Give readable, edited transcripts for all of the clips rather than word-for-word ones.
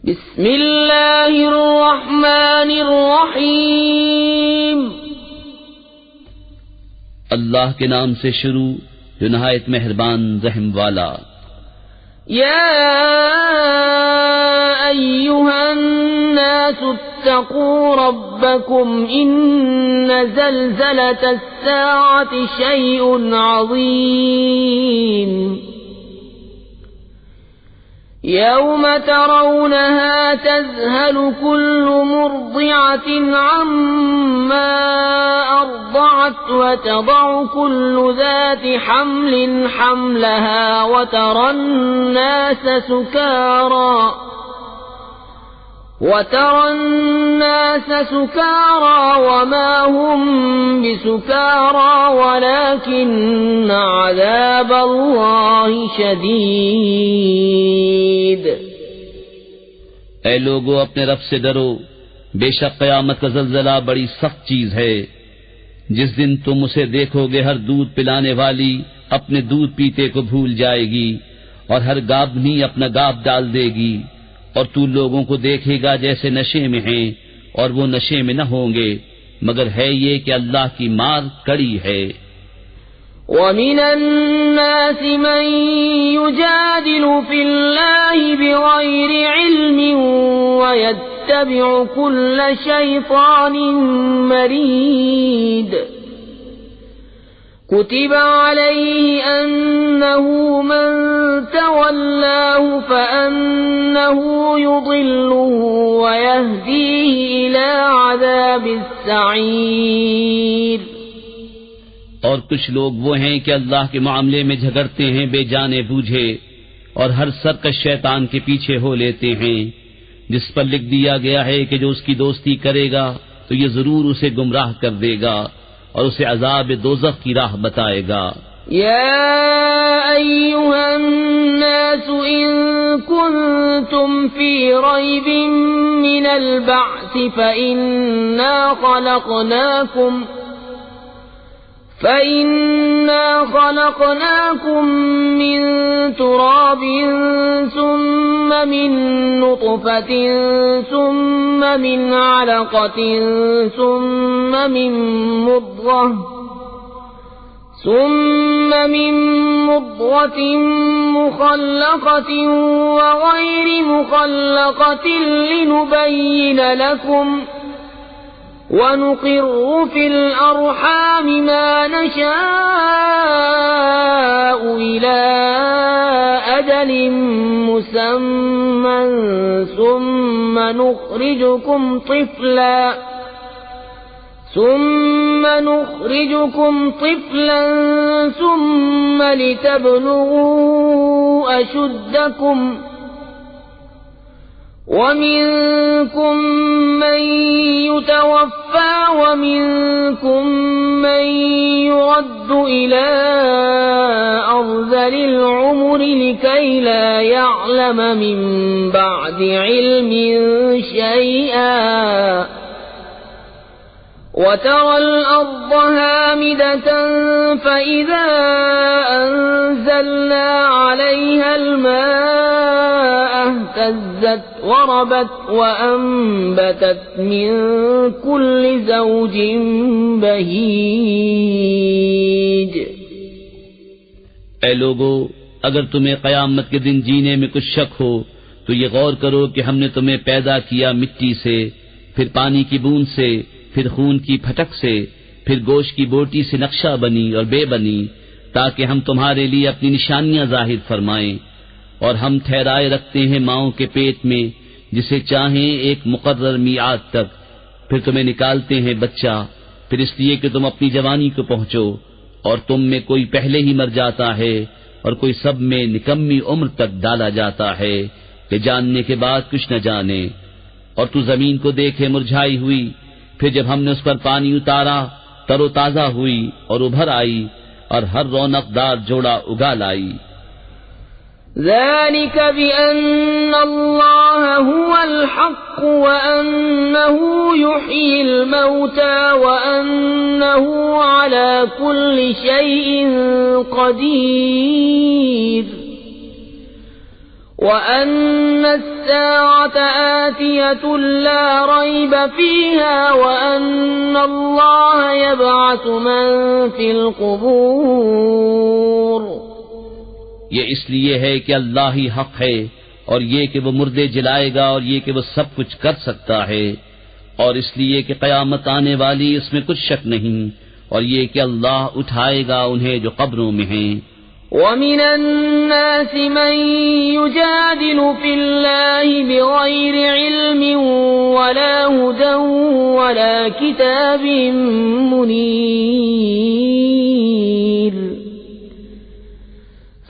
بسم اللہ الرحمن الرحیم اللہ کے نام سے شروع جو نہایت مہربان رحم والا۔ یا ایھا الناس اتقوا ربکم ان زلزلة الساعة شیء عظیم یوم ترونها تذهل كل مرضعة عما أرضعت وتضع كل ذات حمل حملها وترى الناس سكارى وما هم بسكارى ولكن عذاب الله شديد۔ اے لوگو اپنے رب سے ڈرو، بے شک قیامت کا زلزلہ بڑی سخت چیز ہے۔ جس دن تم اسے دیکھو گے ہر دودھ پلانے والی اپنے دودھ پیتے کو بھول جائے گی اور ہر گابنی اپنا گاب ڈال دے گی، اور تو لوگوں کو دیکھے گا جیسے نشے میں ہیں اور وہ نشے میں نہ ہوں گے، مگر ہے یہ کہ اللہ کی مار کڑی ہے۔ وَمِنَ النَّاسِ مَن يُجَادِلُ فِي اللَّهِ بِغَيْرِ عِلْمٍ وَيَتَّبِعُ كُلَّ شَيْطَانٍ مَرِيدٍ۔ كتب عليه أنه من تولاه فأنه يضله ويهديه إلى عذاب السعير۔ اور کچھ لوگ وہ ہیں کہ اللہ کے معاملے میں جھگڑتے ہیں بے جانے بوجھے اور ہر سرکش شیطان کے پیچھے ہو لیتے ہیں، جس پر لکھ دیا گیا ہے کہ جو اس کی دوستی کرے گا تو یہ ضرور اسے گمراہ کر دے گا اور اسے عذاب دوزخ کی راہ بتائے گا۔ یا ایھا الناس ان کنتم فی ریب من البعث فإنا خلقناكم من تراب ثم من نطفة ثم من علقة ثم من مضغة مخلقة وغير مخلقة لنبين لكم ونقر في الأرحام ما نشاء إلى أجل مسمى ثم نخرجكم طفلا ثم لتبلغوا أشدكم ومنكم من يتوفى ومنكم من يرد إلى أرذل العمر لكي لا يعلم من بعد علم شيئا وترى الأرض هامدة فإذا أنزلنا عليها الماء اهتزت وربت وأنبتت من كل زوج بهيج۔ اے لوگو، اگر تمہیں قیامت کے دن جینے میں کچھ شک ہو تو یہ غور کرو کہ ہم نے تمہیں پیدا کیا مٹی سے، پھر پانی کی بوند سے، پھر خون کی پھٹک سے، پھر گوشت کی بوٹی سے نقشہ بنی اور بے بنی، تاکہ ہم تمہارے لیے اپنی نشانیاں ظاہر فرمائیں۔ اور ہم ٹھہرائے رکھتے ہیں ماؤں کے پیٹ میں جسے چاہیں ایک مقرر میعاد تک، پھر تمہیں نکالتے ہیں بچہ، پھر اس لیے کہ تم اپنی جوانی کو پہنچو، اور تم میں کوئی پہلے ہی مر جاتا ہے اور کوئی سب میں نکمی عمر تک ڈالا جاتا ہے کہ جاننے کے بعد کچھ نہ جانے۔ اور تو زمین کو دیکھے مرجھائی ہوئی، پھر جب ہم نے اس پر پانی اتارا تر و تازہ ہوئی اور ابھر آئی اور ہر رونق دار جوڑا اگا لائی۔ ذلك بأن الله هو الحق وأنه يحيي الموتى وأنه على كل شيء قدير وأن الساعة آتية لا ريب فيها وأن الله يبعث من في القبور. یہ اس لیے ہے کہ اللہ ہی حق ہے، اور یہ کہ وہ مردے جلائے گا، اور یہ کہ وہ سب کچھ کر سکتا ہے، اور اس لیے کہ قیامت آنے والی اس میں کچھ شک نہیں، اور یہ کہ اللہ اٹھائے گا انہیں جو قبروں میں ہیں. وَمِنَ النَّاسِ مَن يُجَادِلُ فِي اللَّهِ بِغَيْرِ عِلْمٍ وَلَا هُدًى وَلَا كِتَابٍ مُنِيرٍ.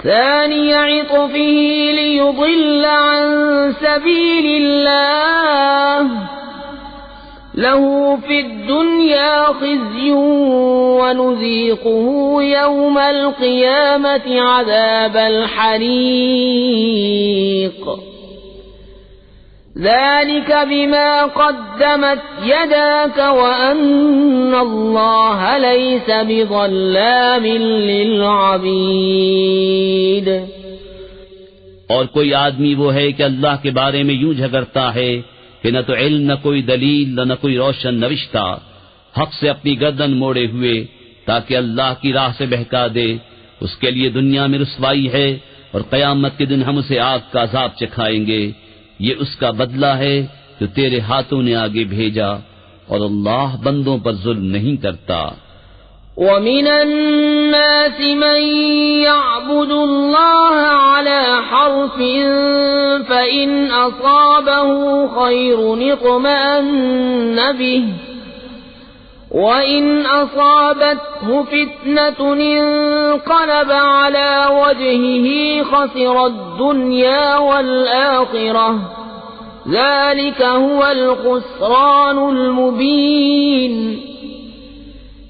ثَانِيَ عِطْفِهِ لِيُضِلَّ عَن سَبِيلِ اللَّهِ له في الدنيا خزي ونذيقه يوم القيامة عذاب الحريق. ذلك بما قدمت يداك وأن الله ليس بظلام للعبيد. اور کوئی آدمی وہ ہے کہ اللہ کے بارے میں یوں جھگڑتا ہے کہ نہ تو علم، نہ کوئی دلیل، نہ کوئی روشن نوشتہ، حق سے اپنی گردن موڑے ہوئے تاکہ اللہ کی راہ سے بہکا دے. اس کے لیے دنیا میں رسوائی ہے، اور قیامت کے دن ہم اسے آگ کا عذاب چکھائیں گے. یہ اس کا بدلہ ہے جو تیرے ہاتھوں نے آگے بھیجا، اور اللہ بندوں پر ظلم نہیں کرتا. وَمِنَ النَّاسِ مَن يَعْبُدُ اللَّهَ عَلَى حَرْفٍ فَإِنْ أَصَابَهُ خَيْرٌ اطْمَأَنَّ بِهِ وَإِنْ أَصَابَتْهُ فِتْنَةٌ انقَلَبَ عَلَى وَجْهِهِ خَسِرَ الدُّنْيَا وَالْآخِرَةَ. ذَلِكَ هُوَ الْخُسْرَانُ الْمُبِينُ.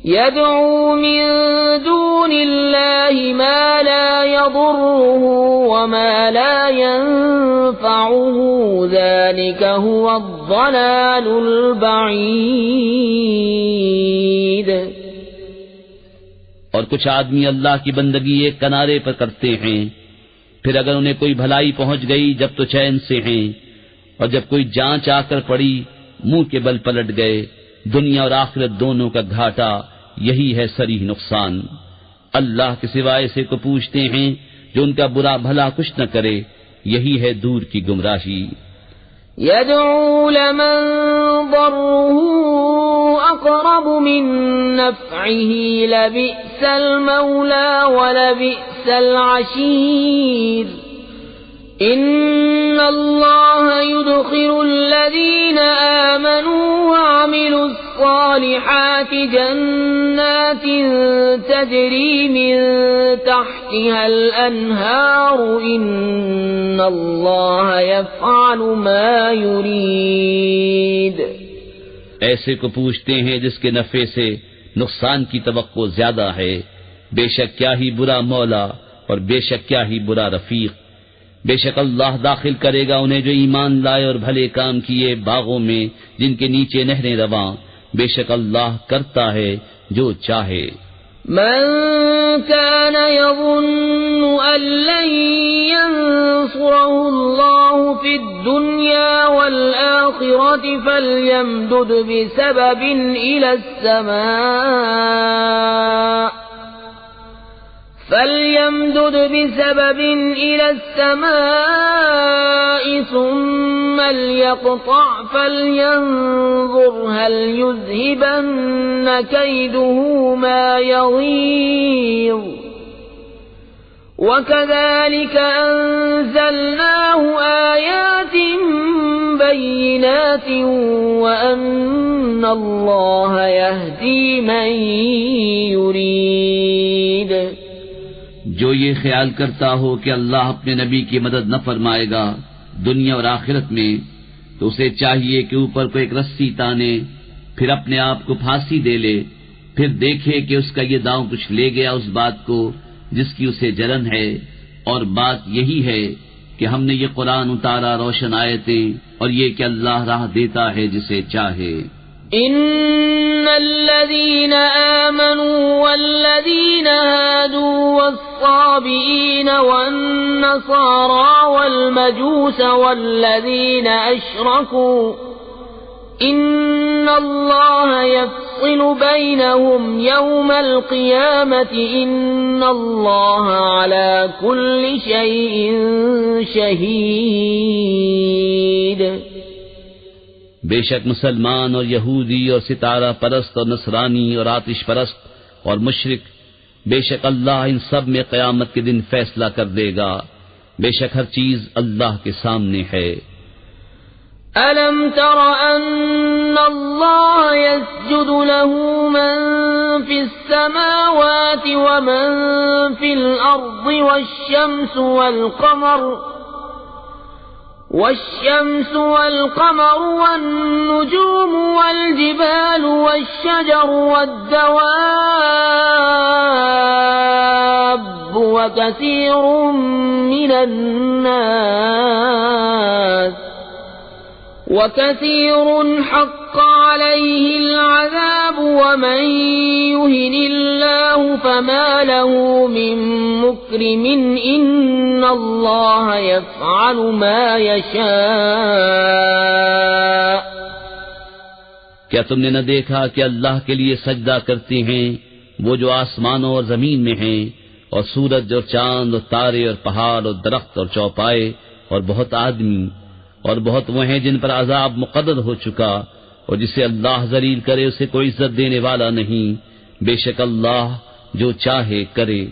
يدعو من دون الله ما لا يضره وما لا ينفعه. ذلك هو الضلال البعيد. اور کچھ آدمی اللہ کی بندگی ایک کنارے پر کرتے ہیں، پھر اگر انہیں کوئی بھلائی پہنچ گئی جب تو چین سے ہیں، اور جب کوئی جانچ آ کر پڑی منہ کے بل پلٹ گئے. دنیا اور آخرت دونوں کا گھاٹا یہی ہے صریح نقصان. اللہ کے سوائے سے کو پوچھتے ہیں جو ان کا برا بھلا کچھ نہ کرے، یہی ہے دور کی گمراہی. يدعو لمن ضره أقرب من نفعه لبئس المولى ولبئس العشير. إن الله يدخل الذين آمنوا وعملوا الصالحات جنات تجري من تحتها الأنهار. إن الله يفعل ما يريد. ایسے کو پوچھتے ہیں جس کے نفع سے نقصان کی توقع زیادہ ہے. بے شک کیا ہی برا مولا اور بے شک کیا ہی برا رفیق. بے شک اللہ داخل کرے گا انہیں جو ایمان لائے اور بھلے کام کیے باغوں میں جن کے نیچے نہریں رواں. بے شک اللہ کرتا ہے جو چاہے. من كان يظن أن لن ينصره الله في الدنيا والآخرة فليمدد بسبب إلى السماء ثم ليقطع فلينظر هل يذهبن كيده ما يغيظ. وكذلك أنزلناه آيات بينات وأن الله يهدي من يريد. جو یہ خیال کرتا ہو کہ اللہ اپنے نبی کی مدد نہ فرمائے گا دنیا اور آخرت میں، تو اسے چاہیے کہ اوپر کو ایک رسی تانے، پھر اپنے آپ کو پھانسی دے لے، پھر دیکھے کہ اس کا یہ داؤں کچھ لے گیا اس بات کو جس کی اسے جلن ہے. اور بات یہی ہے کہ ہم نے یہ قرآن اتارا روشن آیتیں، اور یہ کہ اللہ راہ دیتا ہے جسے چاہے. إن الذين آمنوا والذين هادوا والصابئين والنصارى والمجوس والذين أشركوا إن الله يفصل بينهم يوم القيامة إن الله على كل شيء شهيد. بے شک مسلمان اور یہودی اور ستارہ پرست اور نصرانی اور آتش پرست اور مشرک، بے شک اللہ ان سب میں قیامت کے دن فیصلہ کر دے گا. بے شک ہر چیز اللہ کے سامنے ہے. أَلَمْ تَرَ أَنَّ اللَّهَ يَسْجُدُ لَهُ مَن فِي السَّمَاوَاتِ وَمَن فِي الْأَرْضِ والشمس والقمر والنجوم والجبال والشجر والدواب وكثير حق عليه العذاب ومن يهن الله فما له من مكرم إن الله يفعل ما يشاء. کیا تم نے نہ دیکھا کہ اللہ کے لیے سجدہ کرتے ہیں وہ جو آسمانوں اور زمین میں ہیں، اور سورج اور چاند اور تارے اور پہاڑ اور درخت اور چوپائے اور بہت آدمی، اور بہت وہ ہیں جن پر عذاب مقرر ہو چکا، اور جسے اللہ ذلیل کرے اسے کوئی عزت دینے والا نہیں. بے شک اللہ جو چاہے کرے.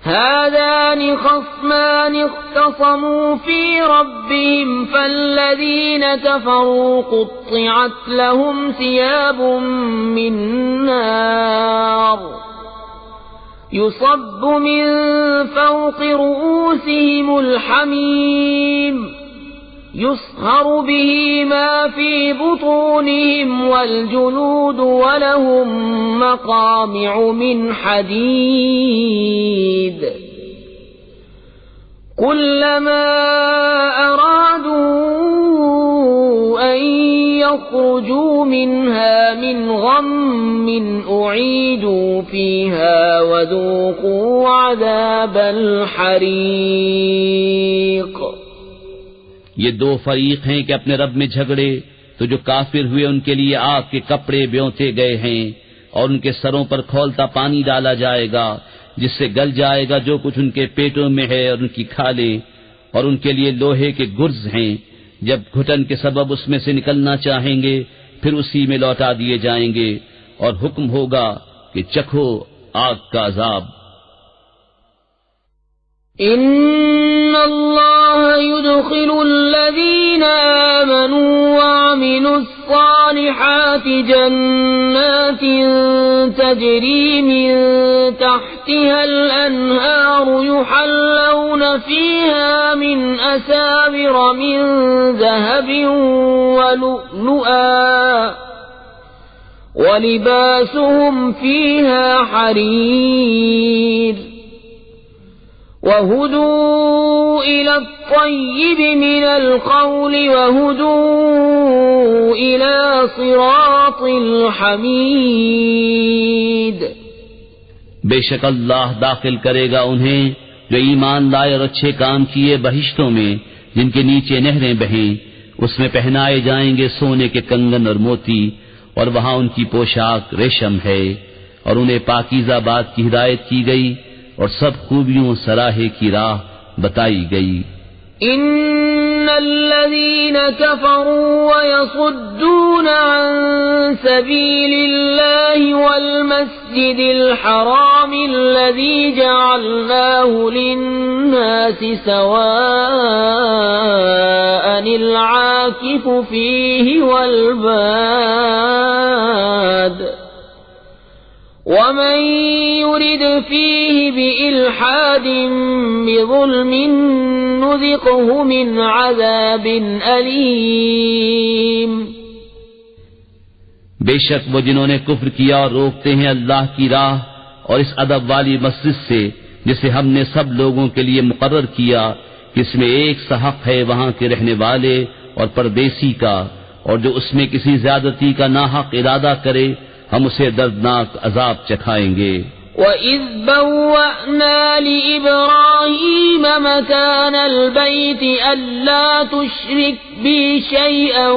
هذان خصمان اختصموا في ربهم فالذين كفروا قطعت لهم ثياب من نار يصب من فوق رؤوسهم الحميم يصهر به ما في بطونهم والجلود ولهم مقامع من حديد كلما أرادوا أن يخرجوا منها من غم أعيدوا فيها وذوقوا عذاب الحريق. یہ دو فریق ہیں کہ اپنے رب میں جھگڑے، تو جو کافر ہوئے ان کے لیے آگ کے کپڑے بیوتے گئے ہیں، اور ان کے سروں پر کھولتا پانی ڈالا جائے گا جس سے گل جائے گا جو کچھ ان کے پیٹوں میں ہے اور ان کی کھالیں، اور ان کے لیے لوہے کے گرز ہیں، جب گھٹن کے سبب اس میں سے نکلنا چاہیں گے پھر اسی میں لوٹا دیے جائیں گے، اور حکم ہوگا کہ چکھو آگ کا عذاب. إن الله يدخل الذين آمنوا وعملوا الصالحات جنات تجري من تحتها الأنهار يحلون فيها من أساور من ذهب ولؤلؤا ولباسهم فيها حرير وهدوا إلى الطيب من القول وهدوا إلى صراط الحميد. بے شک اللہ داخل کرے گا انہیں جو ایمان لائے اور اچھے کام کیے بہشتوں میں جن کے نیچے نہریں بہیں، اس میں پہنائے جائیں گے سونے کے کنگن اور موتی، اور وہاں ان کی پوشاک ریشم ہے، اور انہیں پاکیزہ بات کی ہدایت کی گئی اور سب خوبیوں سراہے کی راہ بتائی گئی. ان الذين كفروا ويصدون عن سبيل الله والمسجد الحرام الذي جعلناه للناس سواء العاكف فيه والباد ومن يرد فيه بإلحاد بظلم نذقه من عذاب أليم. بے شک وہ جنہوں نے کفر کیا اور روکتے ہیں اللہ کی راہ اور اس ادب والی مسجد سے جسے ہم نے سب لوگوں کے لیے مقرر کیا کہ اس میں ایک سا حق ہے وہاں کے رہنے والے اور پردیسی کا، اور جو اس میں کسی زیادتی کا ناحق ارادہ کرے ہم اسے دردناک عذاب چکھائیں گے۔ وَإِذْ بَوَّأْنَا لِإِبْرَاهِيمَ مَكَانَ الْبَيْتِ أَلَّا تُشْرِكْ بِي شَيْئًا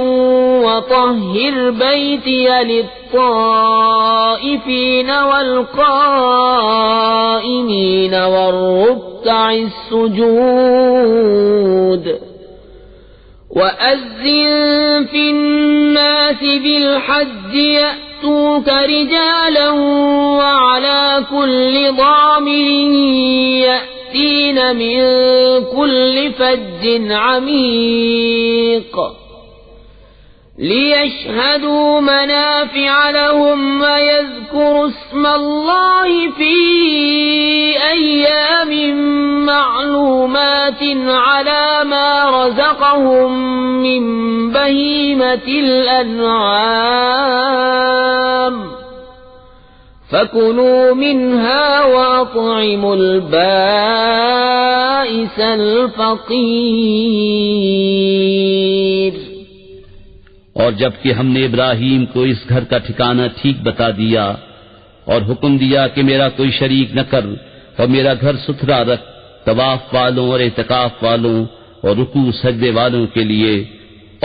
وَطَهِّرْ بَيْتِيَ لِلطَّائِفِينَ وَالْقَائِمِينَ وَالرُّكَّعِ السُّجُودِ وَأَذِّن فِي النَّاسِ بِالْحَجِّ يَأْتُوكَ رِجَالًا وَعَلَى كُلِّ ضَامِرٍ يَأْتِينَ مِنْ كُلِّ فَجٍّ عَمِيقٍ لِيَشْهَدُوا مَنَافِعَ لَهُمْ وَيَذْكُرُوا اسْمَ اللَّهِ فِي أَيَّامٍ مَّعْلُومَاتٍ عَلَى مَا رَزَقَهُم مِّن بَهِيمَةِ الْأَنْعَامِ فَكُلُوا مِنْهَا وَأَطْعِمُوا الْبَائِسَ الْفَقِيرَ۔ اور جب کہ ہم نے ابراہیم کو اس گھر کا ٹھکانہ ٹھیک بتا دیا اور حکم دیا کہ میرا کوئی شریک نہ کر اور میرا گھر ستھرا رکھ طواف والوں اور اعتکاف والوں اور رکوع سجدے والوں کے لیے،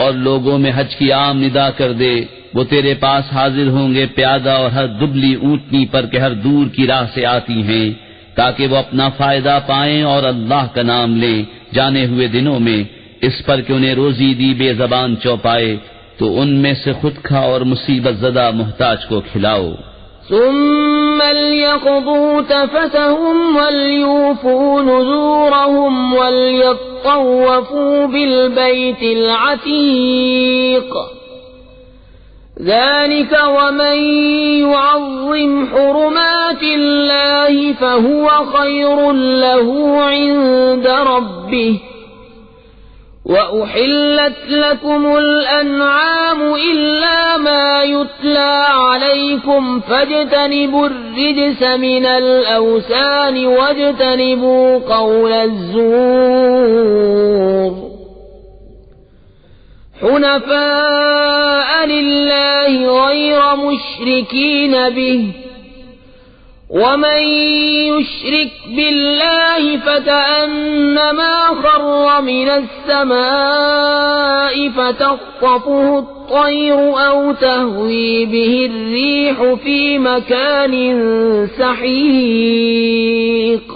اور لوگوں میں حج کی عام ندا کر دے، وہ تیرے پاس حاضر ہوں گے پیادہ اور ہر دبلی اونٹنی پر کہ ہر دور کی راہ سے آتی ہیں، تاکہ وہ اپنا فائدہ پائیں اور اللہ کا نام لیں جانے ہوئے دنوں میں، اس پر کہ انہیں روزی دی بے زبان چوپائے تو ان میں سے خود کھا اور مصیبت زدہ محتاج کو کھلاؤ۔ ثم ليقضوا تفثهم وليوفوا نذورهم وليطوفوا بالبيت العتيق ذلك ومن يعظم حرمات الله فهو خير له عند ربه وَأُحِلَّتْ لَكُمُ الْأَنْعَامُ إِلَّا مَا يُتْلَى عَلَيْكُمْ فَاجْتَنِبُوا الرِّجْسَ مِنَ الْأَوْثَانِ وَاجْتَنِبُوا قَوْلَ الزُّورِ حُنَفَاءَ لِلَّهِ غَيْرَ مُشْرِكِينَ بِهِ وَمَن يُشْرِكْ بِاللَّهِ فَكَأَنَّمَا خَرَّ مِنَ السَّمَاءِ فَتَخْطَفُهُ الطَّيْرُ أَوْ تَهْوِي بِهِ الرِّيحُ فِي مَكَانٍ سَحِيقٍ۔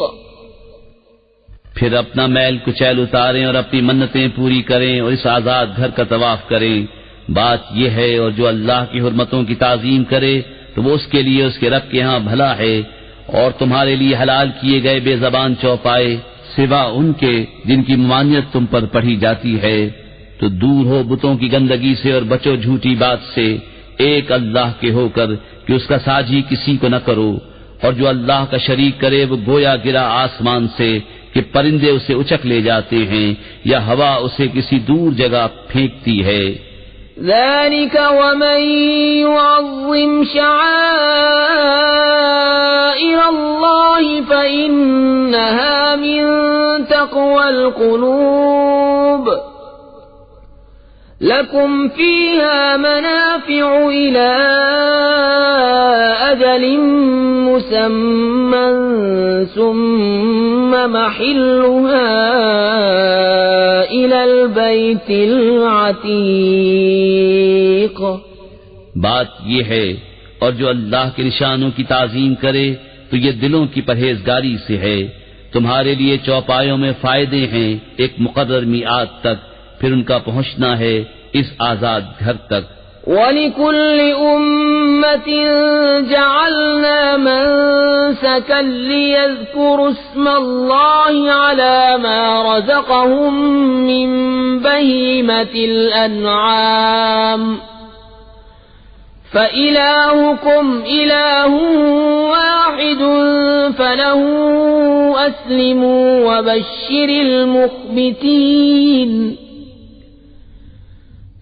پھر اپنا میل کچیل اتاریں اور اپنی منتیں پوری کریں اور اس آزاد گھر کا طواف کریں۔ بات یہ ہے اور جو اللہ کی حرمتوں کی تعظیم کرے تو وہ اس کے لیے اس کے رب کے ہاں بھلا ہے، اور تمہارے لیے حلال کیے گئے بے زبان چوپائے سوا ان کے جن کی ممانعت تم پر پڑھی جاتی ہے، تو دور ہو بتوں کی گندگی سے اور بچو جھوٹی بات سے، ایک اللہ کے ہو کر کہ اس کا ساجی کسی کو نہ کرو، اور جو اللہ کا شریک کرے وہ گویا گرا آسمان سے کہ پرندے اسے اچک لے جاتے ہیں یا ہوا اسے کسی دور جگہ پھینکتی ہے۔ ذلك ومن يعظم شعائر الله فإنها من تقوى القلوب لكم فيها منافع إلى أجل مسمى ثم محلها إلى البيت العتيق۔ بات یہ ہے اور جو اللہ کے نشانوں کی تعظیم کرے تو یہ دلوں کی پرہیزگاری سے ہے، تمہارے لیے چوپایوں میں فائدے ہیں ایک مقرر میعاد تک، پھر ان کا پہنچنا ہے اس آزاد گھر تک۔ وَلِكُلِّ أُمَّةٍ جَعَلْنَا مَنسَكًا لِيَذْكُرُوا اسْمَ اللَّهِ عَلَى مَا رَزَقَهُم مِّن بَهِيمَةِ الْأَنْعَامِ فَإِلَٰهُكُمْ إِلَٰهٌ وَاحِدٌ فَلَهُ أَسْلِمُوا وَبَشِّرِ الْمُخْبِتِينَ۔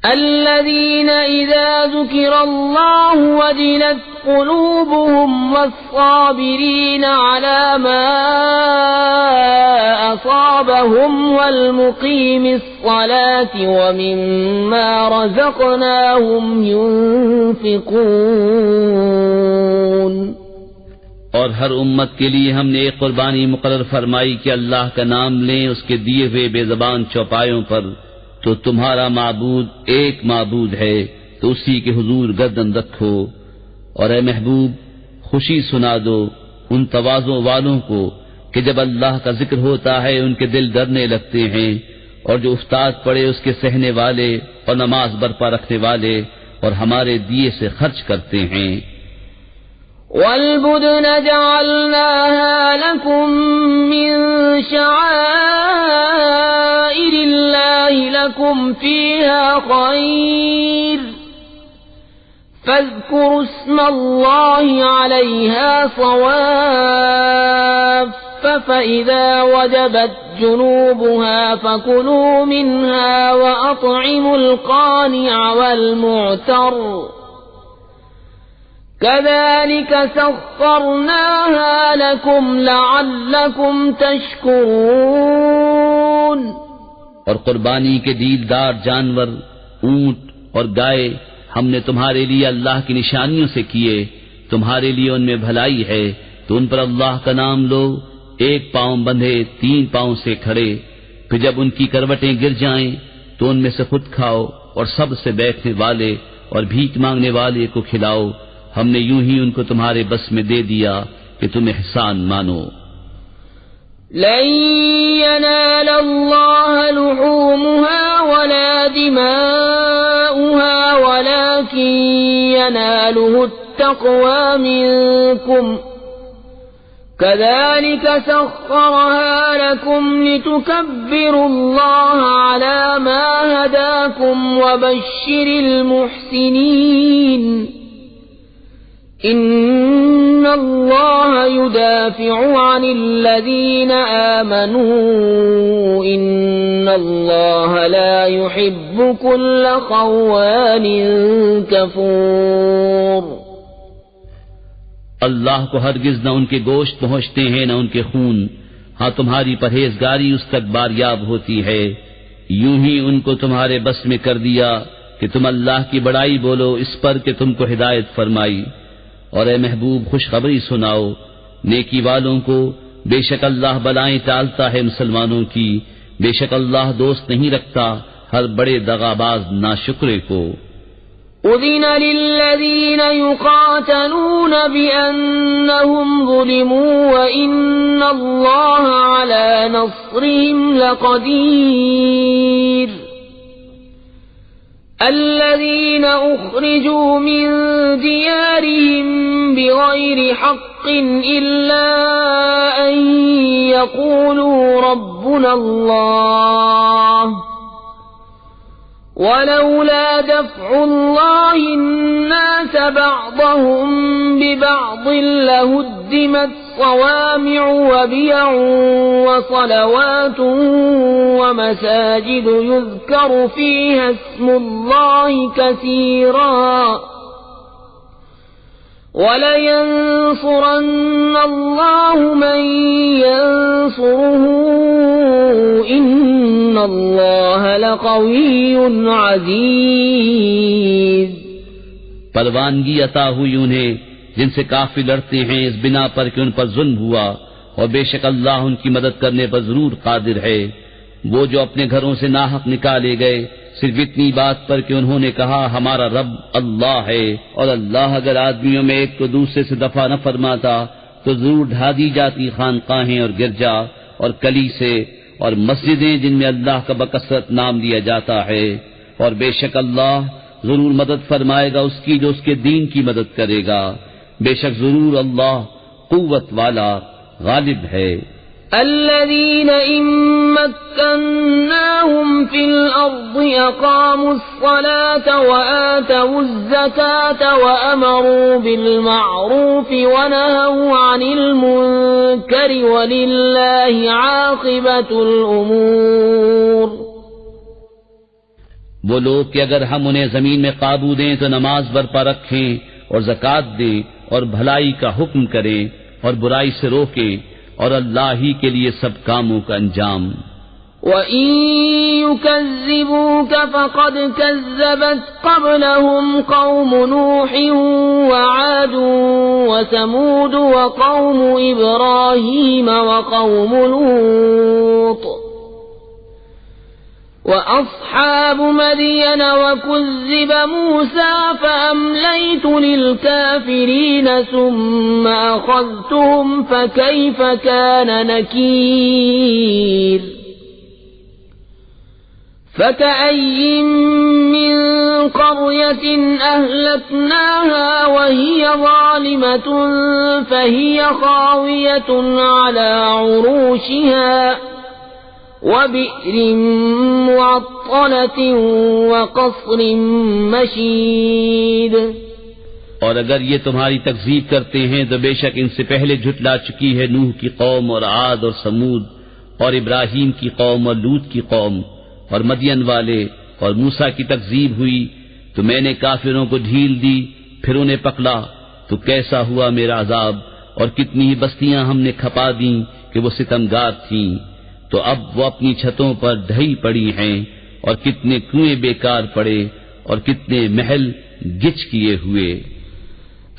الذين إذا ذكر الله وجلت قلوبهم والصابرين على ما أصابهم والمقيم الصلاة ومما رزقناهم ينفقون. اور ہر امت کے لیے ہم نے ایک قربانی مقرر فرمائی کہ اللہ کا نام لیں اس کے دیے ہوئے بے زبان چوپایوں پر، تو تمہارا معبود ایک معبود ہے، تو اسی کے حضور گردن رکھو. اور اے محبوب خوشی سنا دو ان تواضع والوں کو کہ جب اللہ کا ذکر ہوتا ہے ان کے دل ڈرنے لگتے ہیں، اور جو افتاد پڑے اس کے سہنے والے اور نماز برپا رکھنے والے اور ہمارے دیے سے خرچ کرتے ہیں. وَالْبُدْنَ جَعَلْنَاهَا لَكُمْ مِنْ شَعَائِرِ اللَّهِ لَكُمْ فِيهَا خَيْرٌ فَاذْكُرُوا اسْمَ اللَّهِ عَلَيْهَا صَوَافَّ فَإِذَا وَجَبَتْ جُنُوبُهَا فَكُلُوا مِنْهَا وَأَطْعِمُوا الْقَانِعَ وَالْمُعْتَرَّ كَذَلِكَ سَخَّرْنَاهَا لَكُمْ لَعَلَّكُمْ تَشْكُرُونَ. اور قربانی کے دیلدار جانور اونٹ اور گائے ہم نے تمہارے لیے اللہ کی نشانیوں سے کیے، تمہارے لیے ان میں بھلائی ہے، تو ان پر اللہ کا نام لو، ایک پاؤں بندھے 3 پاؤں سے کھڑے. پھر جب ان کی کروٹیں گر جائیں تو ان میں سے خود کھاؤ اور سب سے بیٹھنے والے اور بھیک مانگنے والے کو کھلاؤ. ہم نے یوں ہی ان کو تمہارے بس میں دے دیا کہ تم احسان مانو. لن ينال الله لحومها ولا دماؤها ولكن يناله التقوى منكم كذلك سخرها لكم لتكبروا الله على ما هداكم وبشر المحسنين. إن الله يدافع عن الذين آمنوا إن الله لا يحب كل خوان كفور. اللہ کو ہرگز نہ ان کے گوشت پہنچتے ہیں نہ ان کے خون، ہاں تمہاری پرہیزگاری اس تک باریاب ہوتی ہے. یوں ہی ان کو تمہارے بس میں کر دیا کہ تم اللہ کی بڑائی بولو اس پر کہ تم کو ہدایت فرمائی. اور اے محبوب خوشخبری سناؤ نیکی والوں کو، بے شک اللہ بلائیں ٹالتا ہے مسلمانوں کی، بے شک اللہ دوست نہیں رکھتا ہر بڑے دغاباز ناشکرے کو. أذن للذين يقاتلون بأنهم ظلموا وإن الله على نصرهم لقدير. الذين أخرجوا من ديارهم بغير حق إلا أن يقولوا ربنا الله ولولا دفع الله الناس بعضهم ببعض لهدمت صوامع وبيع وصلوات ومساجد يذكر فيها اسم الله كثيرا ولينصرن الله من ينصره إن الله لقوي عزيز. پروانگی عطا ہوئی انہیں جن سے کافی لڑتے ہیں اس بنا پر کہ ان پر ظلم ہوا، اور بے شک اللہ ان کی مدد کرنے پر ضرور قادر ہے. وہ جو اپنے گھروں سے ناحق نکالے گئے صرف اتنی بات پر کہ انہوں نے کہا ہمارا رب اللہ ہے، اور اللہ اگر آدمیوں میں ایک کو دوسرے سے دفع نہ فرماتا تو ضرور ڈھا دی جاتی خانقاہیں اور گرجا اور کلیسے اور مسجدیں جن میں اللہ کا بکثرت نام لیا جاتا ہے. اور بے شک اللہ ضرور مدد فرمائے گا اس کی جو اس کے دین کی مدد کرے گا. بے شک ضرور اللہ قوت والا غالب ہے. الذين إن مكناهم في الأرض أقاموا الصلاة وآتوا الزكاة وأمروا بالمعروف ونهوا عن المنكر ولله عاقبة الأمور. وہ لوگ کہ اگر ہم انہیں زمین میں قابو دیں تو نماز برپا رکھیں اور زکوٰۃ دیں اور بھلائی کا حکم کریں اور برائی سے روکیں اور اللہ ہی کے لیے سب کاموں کا انجام۔ وَإِن يُكَذِّبُوكَ فَقَدْ كَذَّبَتْ قَبْلَهُمْ قَوْمُ نُوحٍ وَعَادٌ وَثَمُودُ وَقَوْمُ إِبْرَاهِيمَ وَقَوْمُ لُوطٍ وَأَصْحَابُ مَدْيَنَ وَكُذِّبَ مُوسَى فَأَمْلَيْتُ لِلْكَافِرِينَ ثُمَّ أَخَذْتُهُمْ فَكَيْفَ كَانَ نَكِيرِ فَكَأَيٍّ مِّن قَرْيَةٍ أَهْلَكْنَاهَا وَهِيَ ظَالِمَةٌ فَهِيَ خَاوِيَةٌ عَلَى عُرُوشِهَا وَبِئْرٍ مُّعَطَّلَةٍ وَقَصْرٍ مَّشِيدٍ۔ اور اگر یہ تمہاری تکذیب کرتے ہیں تو بے شک ان سے پہلے جھٹلا چکی ہے نوح کی قوم اور عاد اور سمود اور ابراہیم کی قوم اور لوط کی قوم اور مدین والے، اور موسیٰ کی تکذیب ہوئی تو میں نے کافروں کو ڈھیل دی، پھر انہیں پکڑا تو کیسا ہوا میرا عذاب، اور کتنی ہی بستیاں ہم نے کھپا دیں کہ وہ ستمگار تھیں، تو اب وہ اپنی چھتوں پر ڈھئی پڑی ہیں، اور کتنے کنویں بیکار پڑے اور کتنے محل گچ کیے ہوئے۔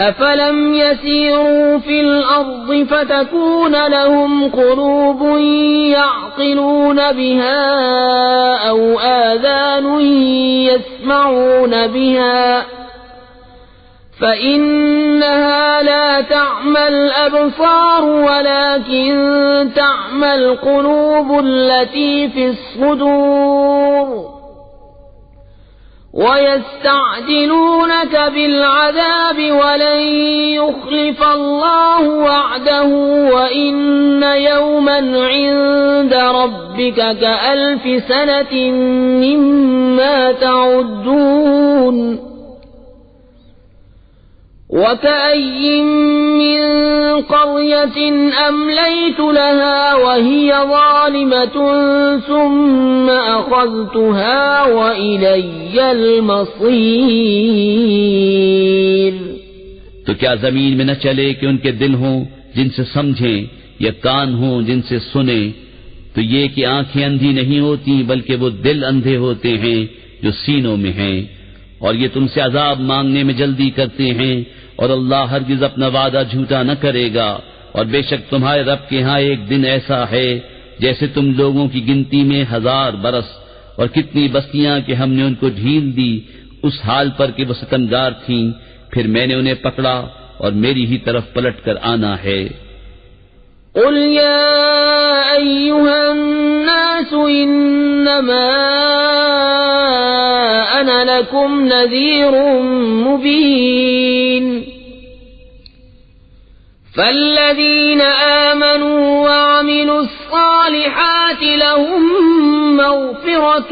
أَفَلَمْ يَسِيرُوا فِي الْأَرْضِ فَتَكُونَ لَهُمْ قُلُوبٌ يَعْقِلُونَ بِهَا أَوْ آذَانٌ يَسْمَعُونَ بِهَا فَإِنَّهَا لَا تَعْمَى الْأَبْصَارُ وَلَكِن تَعْمَى الْقُلُوبُ الَّتِي فِي الصُّدُورِ وَيَسْتَعْجِلُونَكَ بِالْعَذَابِ وَلَن يُخْلِفَ اللَّهُ وَعْدَهُ وَإِنَّ يَوْمًا عِندَ رَبِّكَ كَأَلْفِ سَنَةٍ مِّمَّا تَعُدُّونَ وَكَأَيٍّ مِّن قَرْيَةٍ أَمْلَيْتُ لَهَا وَهِيَ ظَالِمَةٌ ثُمَّ أَخَذْتُهَا وَإِلَيَّ الْمَصِيرُ۔ تو کیا زمین میں نہ چلے کہ ان کے دل ہوں جن سے سمجھیں، یا کان ہوں جن سے سنیں؟ تو یہ کہ آنکھیں اندھی نہیں ہوتی بلکہ وہ دل اندھے ہوتے ہیں جو سینوں میں ہیں، اور یہ تم سے عذاب مانگنے میں جلدی کرتے ہیں، اور اللہ ہرگز اپنا وعدہ جھوٹا نہ کرے گا، اور بے شک تمہارے رب کے ہاں ایک دن ایسا ہے جیسے تم لوگوں کی گنتی میں 1000 برس، اور کتنی بستیاں کہ ہم نے ان کو ڈھیل دی اس حال پر کہ وہ ستمگار تھیں، پھر میں نے انہیں پکڑا اور میری ہی طرف پلٹ کر آنا ہے۔ قُلْ يَا أَيُّهَا النَّاسُ إِنَّمَا أَنَا لَكُمْ نَذِيرٌ مُبِينٌ فَالَّذِينَ آمَنُوا وَعَمِلُوا الصَّالِحَاتِ لَهُم مَّغْفِرَةٌ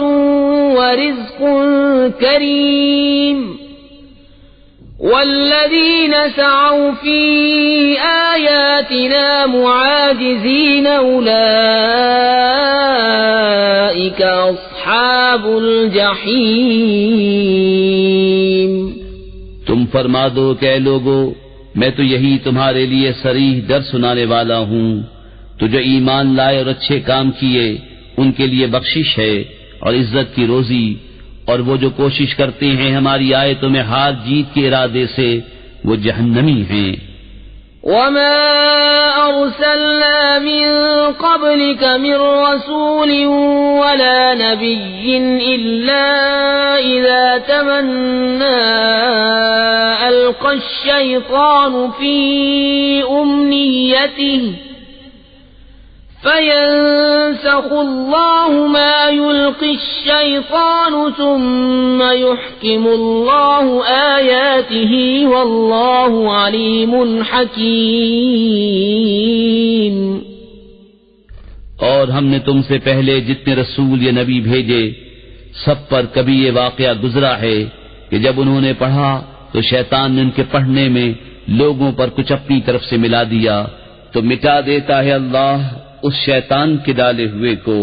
وَرِزْقٌ كَرِيمٌ وَالَّذِينَ سَعَوْا فِي آيَاتِنَا مُعَاجِزِينَ أُولَئِكَ أَصْحَابُ الْجَحِيمِ۔ تم فرما دو کہ اے لوگو، میں تو یہی تمہارے لیے صریح ڈر سنانے والا ہوں، تو جو ایمان لائے اور اچھے کام کیے ان کے لیے بخشش ہے اور عزت کی روزی، اور وہ جو کوشش کرتے ہیں ہماری آیتوں میں ہار جیت کے ارادے سے وہ جہنمی ہیں۔ وَمَا أَرْسَلْنَا مِن قَبْلِكَ مِن رَّسُولٍ وَلَا نَبِيٍّ إِلَّا إِذَا تَمَنَّىٰ أَلْقَى الشَّيْطَانُ فِي أُمْنِيَّتِهِ فَيَنسَخُ اللَّهُ مَا يُلْقِي الشَّيْطَانُ ثُمَّ يُحْكِمُ اللَّهُ آيَاتِهِ وَاللَّهُ عَلِيمٌ حَكِيمٌ۔ اور ہم نے تم سے پہلے جتنے رسول یا نبی بھیجے سب پر کبھی یہ واقعہ گزرا ہے کہ جب انہوں نے پڑھا تو شیطان نے ان کے پڑھنے میں لوگوں پر کچھ اپنی طرف سے ملا دیا، تو مٹا دیتا ہے اللہ اس شیطان کے ڈالے ہوئے کو،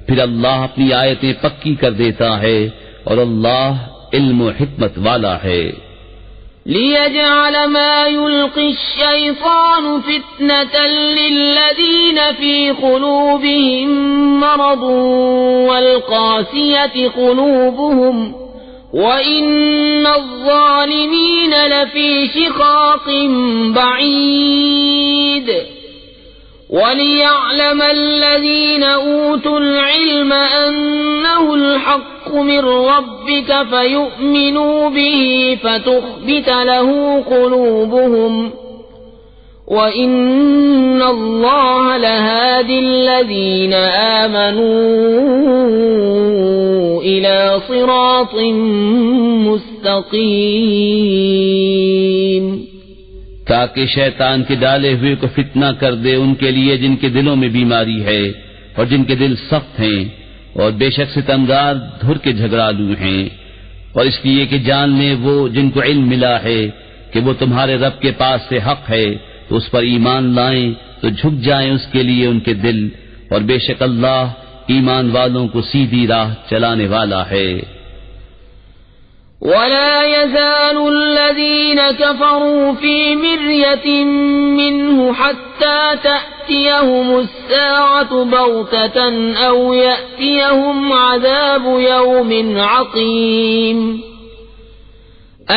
پھر اللہ اپنی آیتیں پکی کر دیتا ہے اور اللہ علم و حکمت والا ہے۔ ليجعل ما يلقي الشيطان فتنة للذين في قلوبهم مرض والقاسية قلوبهم وإن الظالمين لفي شقاق بعيد وليعلم الذين أوتوا العلم أنه الحق من ربك فيؤمنوا به فتخبت له قلوبهم وإن الله لهادي الذين آمنوا إلى صراط مستقيم، تاکہ شیطان کے ڈالے ہوئے کو فتنہ کر دے ان کے لیے جن کے دلوں میں بیماری ہے اور جن کے دل سخت ہیں، اور بے شک ستمگار دھر کے جھگڑالو ہیں، اور اس لیے کہ جان لیں وہ جن کو علم ملا ہے کہ وہ تمہارے رب کے پاس سے حق ہے تو اس پر ایمان لائیں تو جھک جائیں اس کے لیے ان کے دل، اور بے شک اللہ ایمان والوں کو سیدھی راہ چلانے والا ہے۔ ولا يزال الذين كفروا في مرية منه حتى تأتيهم الساعة بغتة أو يأتيهم عذاب يوم عقيم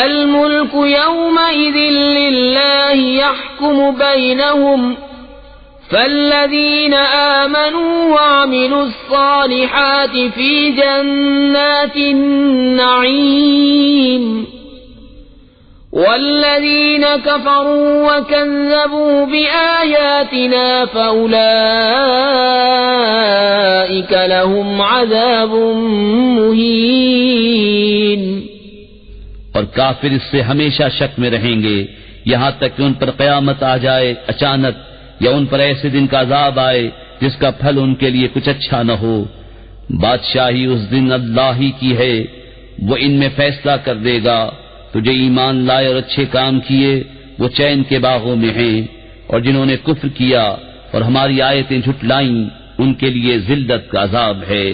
الملك يومئذ لله يحكم بينهم فالذين آمنوا وعملوا الصالحات في جنات النعيم والذين كفروا وكذبوا بآياتنا فأولئك لهم عذاب مهين۔ اور کافر اس سے ہمیشہ شک میں رہیں گے یہاں تک کہ ان پر قیامت آ جائے اچانک، یا ان پر ایسے دن کا عذاب آئے جس کا پھل ان کے لیے کچھ اچھا نہ ہو۔ بادشاہی اس دن اللہ ہی کی ہے، وہ ان میں فیصلہ کر دے گا۔ تو جو ایمان لائے اور اچھے کام کیے وہ چین کے باغوں میں ہیں، اور جنہوں نے کفر کیا اور ہماری آیتیں جھٹلائیں ان کے لیے ذلت کا عذاب ہے۔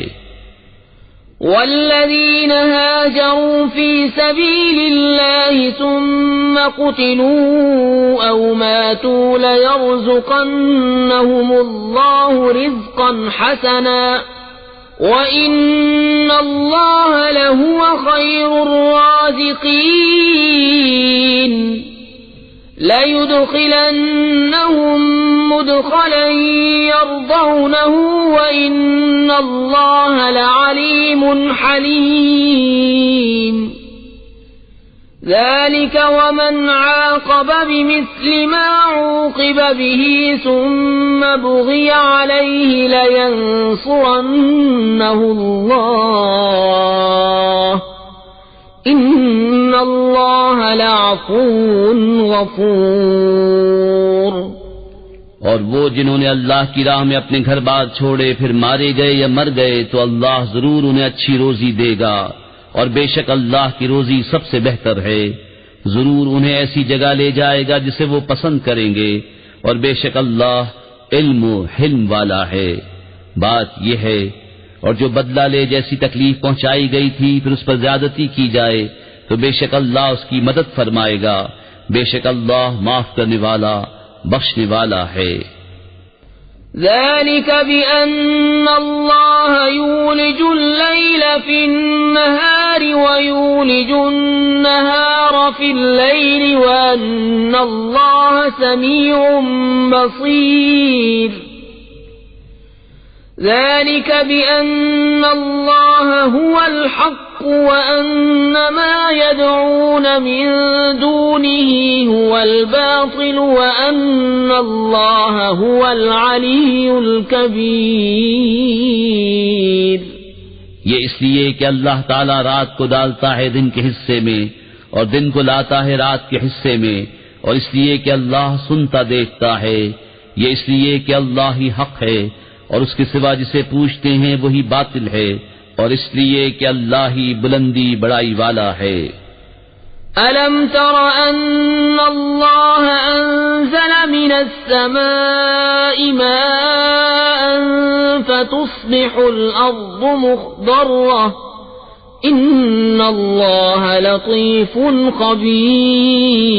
والذين هاجروا في سبيل الله ثم قتلوا أو ماتوا ليرزقنهم الله رزقا حسنا وإن الله لهو خير الرازقين ليدخلنهم مدخلا يرضونه وإن الله لعليم حليم۔ ذلك ومن عاقب بمثل ما عوقب به ثم بغي عليه لينصرنه الله ان اللہ لعفو غفور۔ اور وہ جنہوں نے اللہ کی راہ میں اپنے گھر بار چھوڑے پھر مارے گئے یا مر گئے تو اللہ ضرور انہیں اچھی روزی دے گا، اور بے شک اللہ کی روزی سب سے بہتر ہے۔ ضرور انہیں ایسی جگہ لے جائے گا جسے وہ پسند کریں گے، اور بے شک اللہ علم و حلم والا ہے۔ بات یہ ہے، اور جو بدلہ لے جیسی تکلیف پہنچائی گئی تھی پھر اس پر زیادتی کی جائے تو بے شک اللہ اس کی مدد فرمائے گا، بے شک اللہ معاف کرنے والا بخشنے والا ہے۔ ذلك بأن الله يولج الليل في النهار ويولج النهار في الليل وأن الله سميع بصير۔ ذلك بأن الله هو الحق وأن ما يدعون من دونه هو الباطل وأن الله هو العلي الكبير۔ یہ اس لیے کہ اللہ تعالی رات کو ڈالتا ہے دن کے حصے میں اور دن کو لاتا ہے رات کے حصے میں، اور اس لیے کہ اللہ سنتا دیکھتا ہے۔ یہ اس لیے کہ اللہ ہی حق ہے اور اس کے سوا جسے پوچھتے ہیں وہی باطل ہے، اور اس لیے کہ اللہ ہی بلندی بڑائی والا ہے۔ أَلَمْ تَرَ أَنَّ اللَّهَ أَنزَلَ مِنَ السَّمَاءِ مَاءً فَتُصْبِحُ الْأَرْضُ مُخْضَرَّةً إن الله لطيف خبير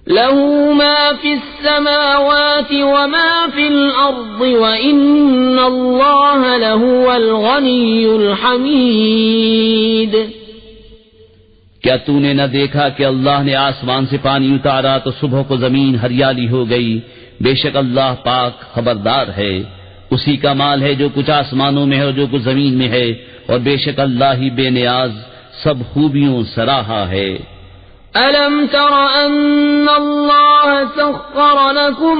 له ما في السماوات وما في الأرض وإن الله لهو الغني الحميد. کیا تو نے نہ دیکھا کہ اللہ نے آسمان سے پانی اتارا تو صبح کو زمین ہریالی ہو گئی؟ بے شک اللہ پاک خبردار ہے. اسی کا مال ہے جو کچھ آسمانوں میں ہے اور جو کچھ زمین میں ہے، اور بے شک اللہ ہی بے نیاز سب خوبیوں سراہا ہے. ألم تر أن الله سخر لكم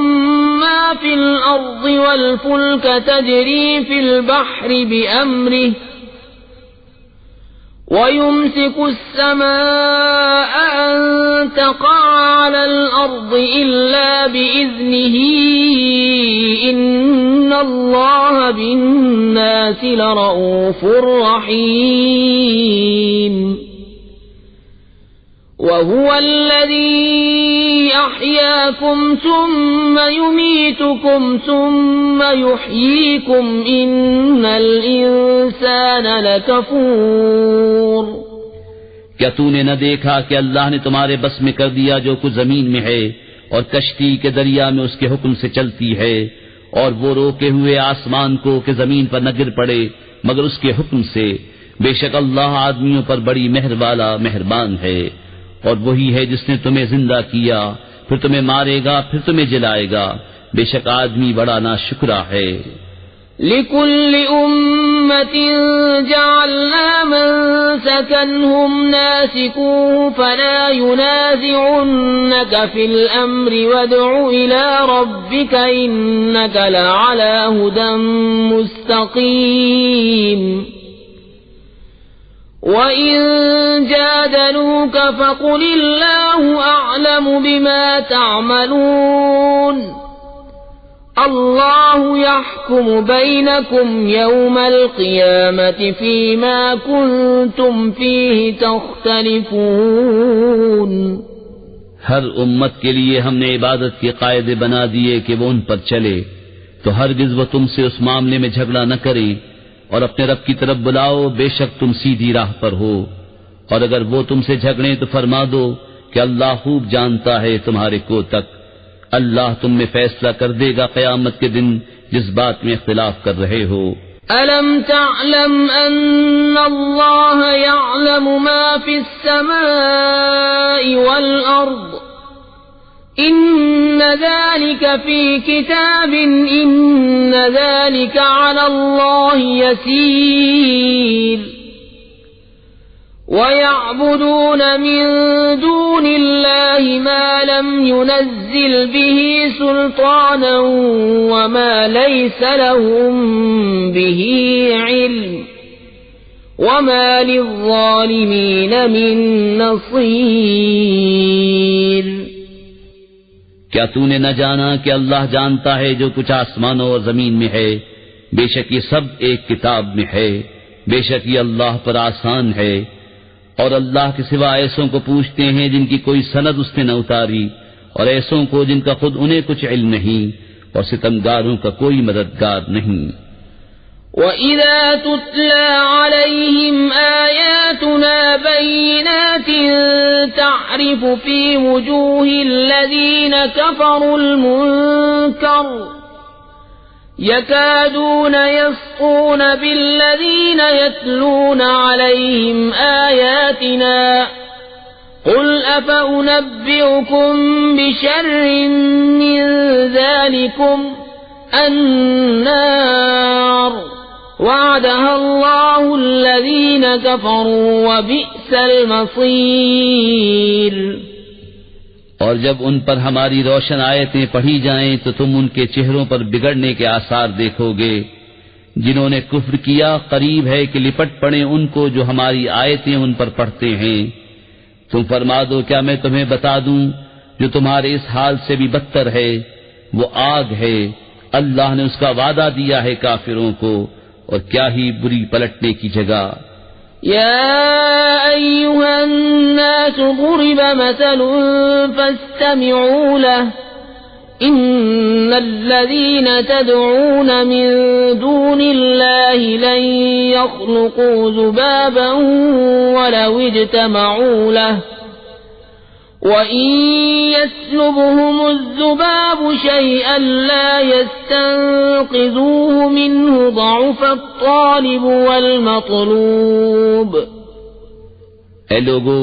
ما في الأرض والفلك تجري في البحر بأمره ويمسك السماء أن تقع على الأرض إلا بإذنه إن الله بالناس لرؤوف رحيم. وهو الذي أحياكم ثم يميتكم ثم يحييكم إن الإنسان لكفور. کیا تو نے نہ دیکھا کہ اللہ نے تمہارے بس میں کر دیا جو کچھ زمین میں ہے، اور کشتی کے دریا میں اس کے حکم سے چلتی ہے، اور وہ روکے ہوئے آسمان کو کہ زمین پر نہ گر پڑے مگر اس کے حکم سے. بے شک اللہ آدمیوں پر بڑی مہر والا مہربان ہے. اور وہی ہے جس نے تمہیں زندہ کیا، پھر تمہیں مارے گا، پھر تمہیں جلائے گا. بے شک آدمی بڑا ناشکرا ہے. لِكُلِّ أُمَّةٍ جَعَلْنَا مَنسَكًا هُمْ نَاسِكُوهُ فَلَا يُنَازِعُنَّكَ فِي الْأَمْرِ وَادْعُ إِلَى رَبِّكَ إِنَّكَ لَعَلَى هُدًى مُسْتَقِيمٍ. وَإِن جَادَلُوكَ فَقُلِ اللَّهُ أَعْلَمُ بِمَا تَعْمَلُونَ اللَّهُ يَحْكُمُ بَيْنَكُمْ يَوْمَ الْقِيَامَةِ فِيمَا كُنتُمْ فِيهِ تَخْتَلِفُونَ. ہر امت کے لیے ہم نے عبادت کے قاعدے بنا دیے کہ وہ ان پر چلے، تو ہرگز وہ تم سے اس معاملے میں جھگڑا نہ کریں، اور اپنے رب کی طرف بلاؤ، بے شک تم سیدھی راہ پر ہو. اور اگر وہ تم سے جھگڑیں تو فرما دو کہ اللہ خوب جانتا ہے تمہارے کوتک. اللہ تم میں فیصلہ کر دے گا قیامت کے دن جس بات میں اختلاف کر رہے ہو. أَلَمْ تَعْلَمْ أَنَّ اللَّهَ يَعْلَمُ مَا فِي السَّمَاءِ وَالْأَرْضِ إِنَّ ذَلِكَ فِي كِتَابٍ إِنَّ ذَلِكَ عَلَى اللَّهِ يَسِيرٌ. وَيَعْبُدُونَ مِن دُونِ اللَّهِ مَا لَمْ يُنَزِّلْ بِهِ سُلْطَانًا وَمَا لَيْسَ لَهُم بِهِ عِلْمٌ وَمَا لِلظَّالِمِينَ مِن نَّصِيرٍ. کیا تو نے نہ جانا کہ اللہ جانتا ہے جو کچھ آسمانوں اور زمین میں ہے؟ بے شک یہ سب ایک کتاب میں ہے. بے شک یہ اللہ پر آسان ہے. اور اللہ کے سوا ایسوں کو پوچھتے ہیں جن کی کوئی سند اس نے نہ اتاری، اور ایسوں کو جن کا خود انہیں کچھ علم نہیں، اور ستمگاروں کا کوئی مددگار نہیں. وَإِذَا تُتْلَى عَلَيْهِمْ آيَاتُنَا بَيِّنَاتٍ تَعْرِفُ فِي وُجُوهِ الَّذِينَ كَفَرُوا الْمُنكَرَ يَكَادُونَ يَسْطُونَ بِالَّذِينَ يَتْلُونَ عَلَيْهِمْ آيَاتِنَا قُلْ أَفَأُنَبِّئُكُم بِشَرٍّ مِّن ذَلِكُمْ النَّارُ وَعَدَهَا اللَّهُ الَّذِينَ كَفَرُوا وَبِئْسَ الْمَصِيرُ. اور جب ان پر ہماری روشن آیتیں پڑھی جائیں تو تم ان کے چہروں پر بگڑنے کے آثار دیکھو گے. جنہوں نے کفر کیا قریب ہے کہ لپٹ پڑیں ان کو جو ہماری آیتیں ان پر پڑھتے ہیں. تم فرما دو کیا میں تمہیں بتا دوں جو تمہارے اس حال سے بھی بدتر ہے؟ وہ آگ ہے، اللہ نے اس کا وعدہ دیا ہے کافروں کو، اور کیا ہی بری پلٹنے کی جگہ. يا أيها الناس ضرب مثل فاستمعوا له إن الذين تدعون من دون الله لن يخلقوا ذبابا ولو اجتمعوا له وإن يسلبهم الذباب شيئا لا يستنقذوه منه ضعف الطالب والمطلوب. اے لوگو،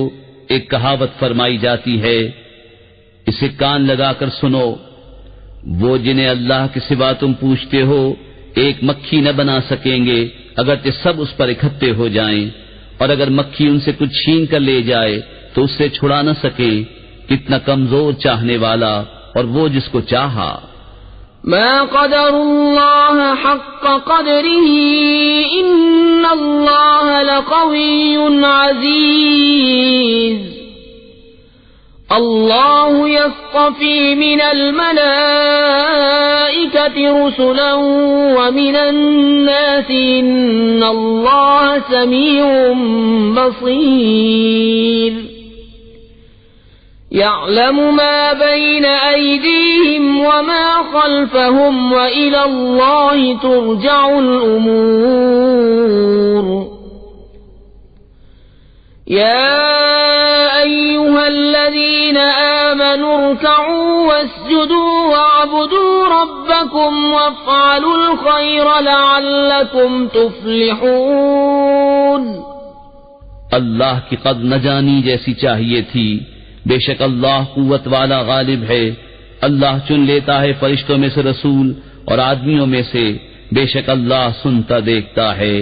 ایک کہاوت فرمائی جاتی ہے، اسے کان لگا کر سنو، وہ جنہیں اللہ کے سوا تم پوچھتے ہو ایک مکھی نہ بنا سکیں گے اگرچہ سب اس پر اکٹھے ہو جائیں، اور اگر مکھی ان سے کچھ چھین کر لے جائے تو اس سے چھڑا نہ سکے. کتنا کمزور چاہنے والا اور وہ جس کو چاہا. ما قدر الله حق قدره إن الله لقوي عزيز. الله يصطفي من الملائكة رسلا ومن الناس إن الله سميع بصير. يعلم ما بين أيديهم وما خلفهم وإلى الله ترجع الأمور. يا أيها الذين آمنوا اركعوا واسجدوا واعبدوا ربكم وافعلوا الخير لعلكم تفلحون. اللہ کی قدر نہ جانی جیسی چاہیے تھی، بے شک اللہ قوت والا غالب ہے. اللہ چن لیتا ہے فرشتوں میں سے رسول اور آدمیوں میں سے، بے شک اللہ سنتا دیکھتا ہے،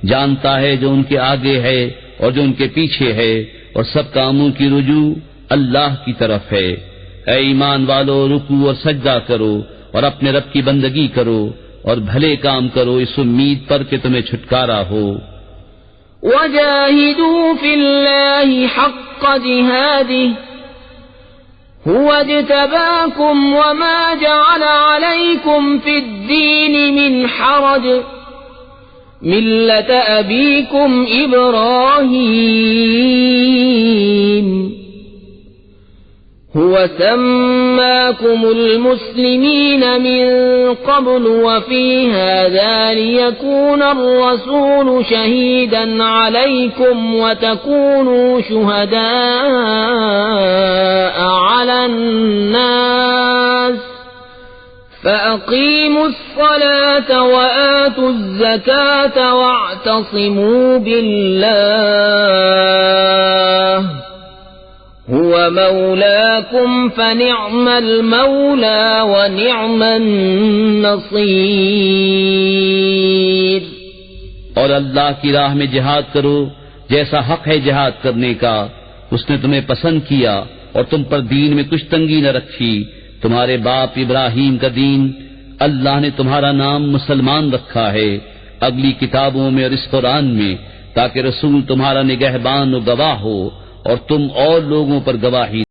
جانتا ہے جو ان کے آگے ہے اور جو ان کے پیچھے ہے، اور سب کاموں کی رجوع اللہ کی طرف ہے. اے ایمان والو، رکوع اور سجدہ کرو اور اپنے رب کی بندگی کرو اور بھلے کام کرو اس امید پر کہ تمہیں چھٹکارا ہو. وجاهدوا في الله حق جهاده هو اجتباكم وما جعل عليكم في الدين من حرج ملة أبيكم إبراهيم هو سماكم المسلمين من قبل وفي هذا ليكون الرسول شهيدا عليكم وتكونوا شهداء على الناس فأقيموا الصلاة وآتوا الزكاة واعتصموا بالله هو مولاكم فنعم المولى ونعم النصير. اور اللہ کی راہ میں جہاد کرو جیسا حق ہے جہاد کرنے کا. اس نے تمہیں پسند کیا اور تم پر دین میں کچھ تنگی نہ رکھی. تمہارے باپ ابراہیم کا دین اللہ نے تمہارا نام مسلمان رکھا ہے اگلی کتابوں میں اور اس قرآن میں، تاکہ رسول تمہارا نگہبان و گواہ ہو اور تم اور لوگوں پر گواہی